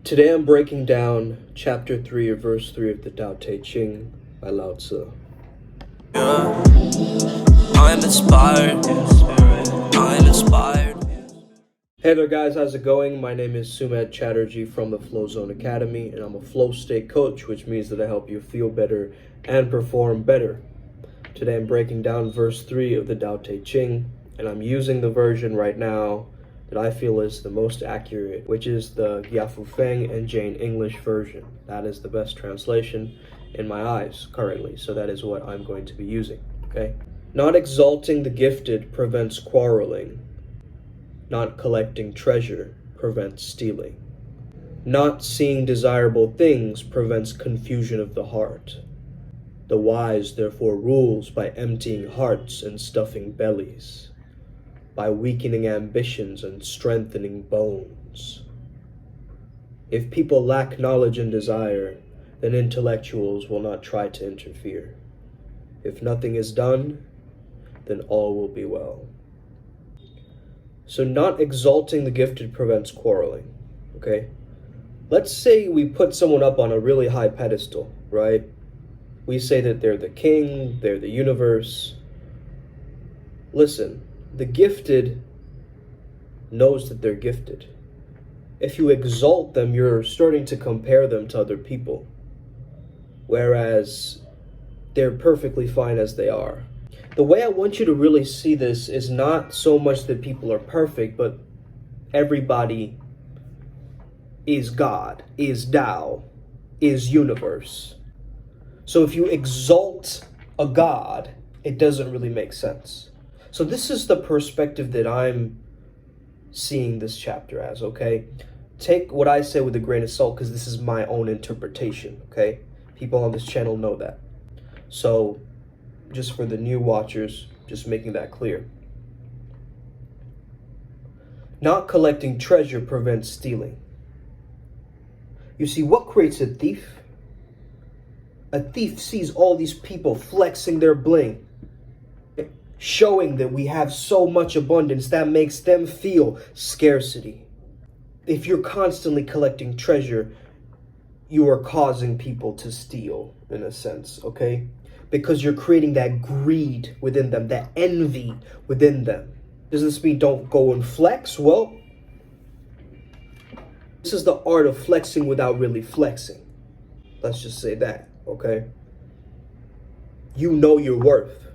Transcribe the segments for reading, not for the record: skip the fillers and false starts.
Today I'm breaking down chapter 3 or verse 3 of the Tao Te Ching by Lao Tzu. Yeah. I'm inspired. I'm inspired. Hey there guys, how's it going? My name is Sumedh Chatterjee from the Flow Zone Academy, and I'm a flow state coach, which means that I help you feel better and perform better. Today I'm breaking down verse 3 of the Tao Te Ching, and I'm using the version right now that I feel is the most accurate, which is the Yafu Feng and Jane English version. That is the best translation in my eyes currently, so that is what I'm going to be using, okay? Not exalting the gifted prevents quarreling. Not collecting treasure prevents stealing. Not seeing desirable things prevents confusion of the heart. The wise therefore rules by emptying hearts and stuffing bellies, by weakening ambitions and strengthening bones. If people lack knowledge and desire, then intellectuals will not try to interfere. If nothing is done, then all will be well. So not exalting the gifted prevents quarreling, okay? Let's say we put someone up on a really high pedestal, right? We say that they're the king, they're the universe. Listen, the gifted knows that they're gifted. If you exalt them, you're starting to compare them to other people, whereas they're perfectly fine as they are. The way I want you to really see this is not so much that people are perfect, but everybody is God, is Tao, is universe. So if you exalt a God, it doesn't really make sense. So this is the perspective that I'm seeing this chapter as, okay? Take what I say with a grain of salt, because this is my own interpretation, okay? People on this channel know that. So just for the new watchers, just making that clear. Not collecting treasure prevents stealing. You see, what creates a thief? A thief sees all these people flexing their bling, showing that we have so much abundance that makes them feel scarcity. If you're constantly collecting treasure, you are causing people to steal, in a sense, okay? Because you're creating that greed within them, that envy within them. Does this mean don't go and flex? Well, this is the art of flexing without really flexing. Let's just say that, okay? You know your worth.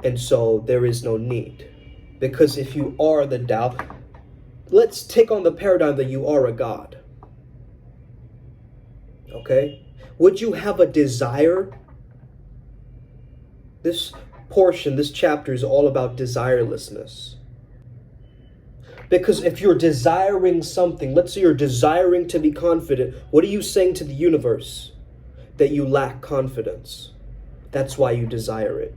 And so there is no need. Because if you are the Tao, let's take on the paradigm that you are a God. Okay? Would you have a desire? This portion, this chapter is all about desirelessness. Because if you're desiring something, let's say you're desiring to be confident, what are you saying to the universe? That you lack confidence. That's why you desire it.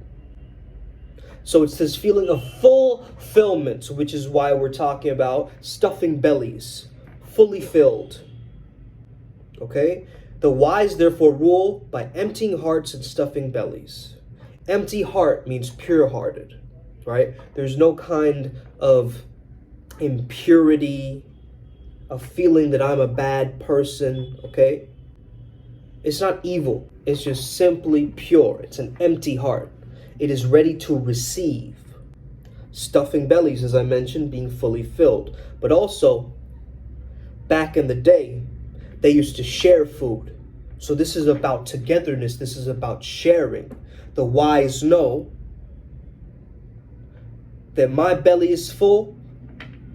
So it's this feeling of fulfillment, which is why we're talking about stuffing bellies, fully filled. Okay? The wise therefore rule by emptying hearts and stuffing bellies. Empty heart means pure-hearted, right? There's no kind of impurity, a feeling that I'm a bad person, okay? It's not evil. It's just simply pure. It's an empty heart. It is ready to receive. Stuffing bellies, as I mentioned, being fully filled. But also, back in the day, they used to share food. So this is about togetherness. This is about sharing. The wise know that my belly is full,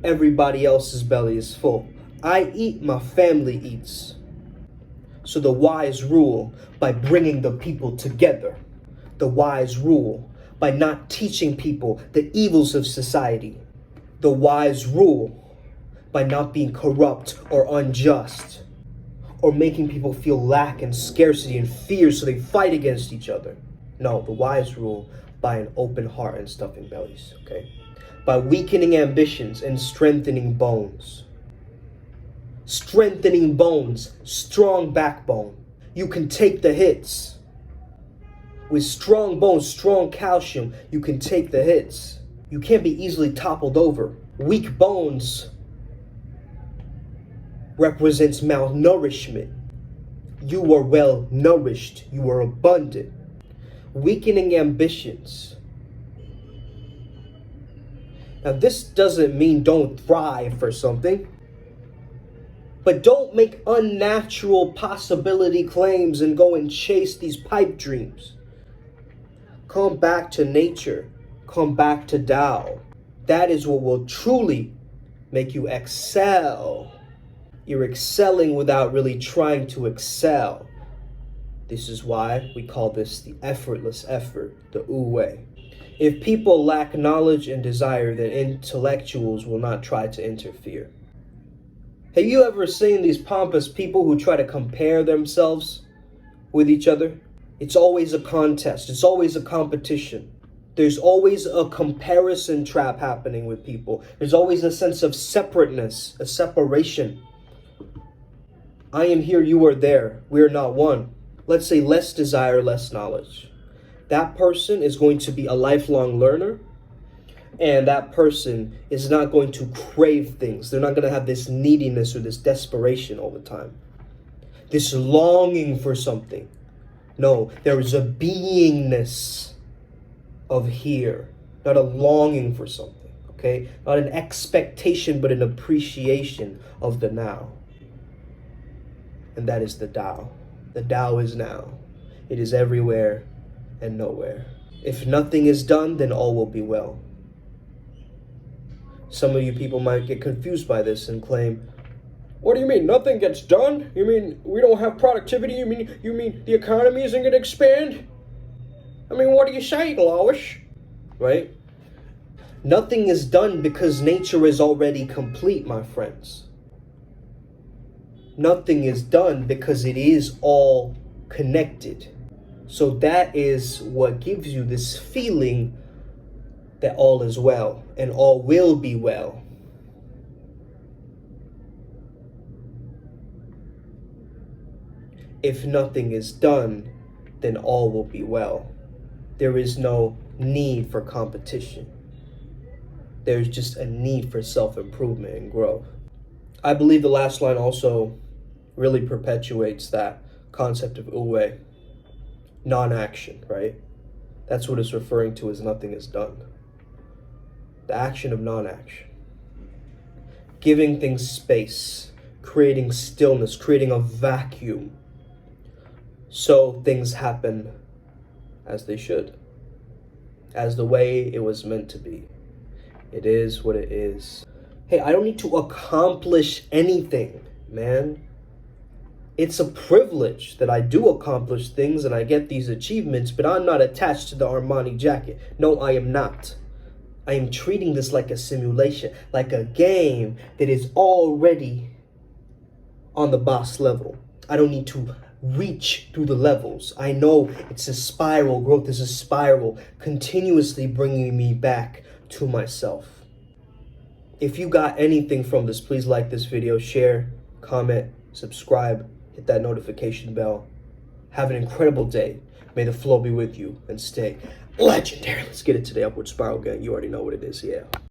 everybody else's belly is full. I eat, my family eats. So the wise rule by bringing the people together. The wise rule by not teaching people the evils of society. The wise rule by not being corrupt or unjust, or making people feel lack and scarcity and fear so they fight against each other. No, the wise rule by an open heart and stuffing bellies, okay? By weakening ambitions and strengthening bones. Strengthening bones, strong backbone. You can take the hits. With strong bones, strong calcium, you can take the hits. You can't be easily toppled over. Weak bones represents malnourishment. You are well nourished. You are abundant. Weakening ambitions. Now, this doesn't mean don't thrive for something, but don't make unnatural possibility claims and go and chase these pipe dreams. Come back to nature. Come back to Tao. That is what will truly make you excel. You're excelling without really trying to excel. This is why we call this the effortless effort, the Wu Wei. If people lack knowledge and desire, then intellectuals will not try to interfere. Have you ever seen these pompous people who try to compare themselves with each other? It's always a contest. It's always a competition. There's always a comparison trap happening with people. There's always a sense of separateness, a separation. I am here, you are there. We are not one. Let's say less desire, less knowledge. That person is going to be a lifelong learner, and that person is not going to crave things. They're not going to have this neediness or this desperation all the time. This longing for something. No, there is a beingness of here, not a longing for something, okay? Not an expectation, but an appreciation of the now. And that is the Tao. The Tao is now. It is everywhere and nowhere. If nothing is done, then all will be well. Some of you people might get confused by this and claim, what do you mean, nothing gets done? You mean we don't have productivity? You mean the economy isn't going to expand? I mean, what do you say, Lois? Right? Nothing is done because nature is already complete, my friends. Nothing is done because it is all connected. So that is what gives you this feeling that all is well and all will be well. If nothing is done, then all will be well. There is no need for competition. There's just a need for self-improvement and growth. I believe the last line also really perpetuates that concept of Wu Wei. Non-action, right? That's what it's referring to as nothing is done. The action of non-action. Giving things space, creating stillness, creating a vacuum, so things happen as they should, as the way it was meant to be. It is what it is. Hey, I don't need to accomplish anything, man. It's a privilege that I do accomplish things and I get these achievements, but I'm not attached to the Armani jacket. No, I am not. I am treating this like a simulation, like a game that is already on the boss level. I don't need to reach through the levels. I know it's a spiral. Growth is a spiral, continuously bringing me back to myself. If you got anything from this, please like this video, share, comment, subscribe, hit that notification bell. Have an incredible day. May the flow be with you and stay legendary. Let's get it to the upward spiral gang. You already know what it is, yeah.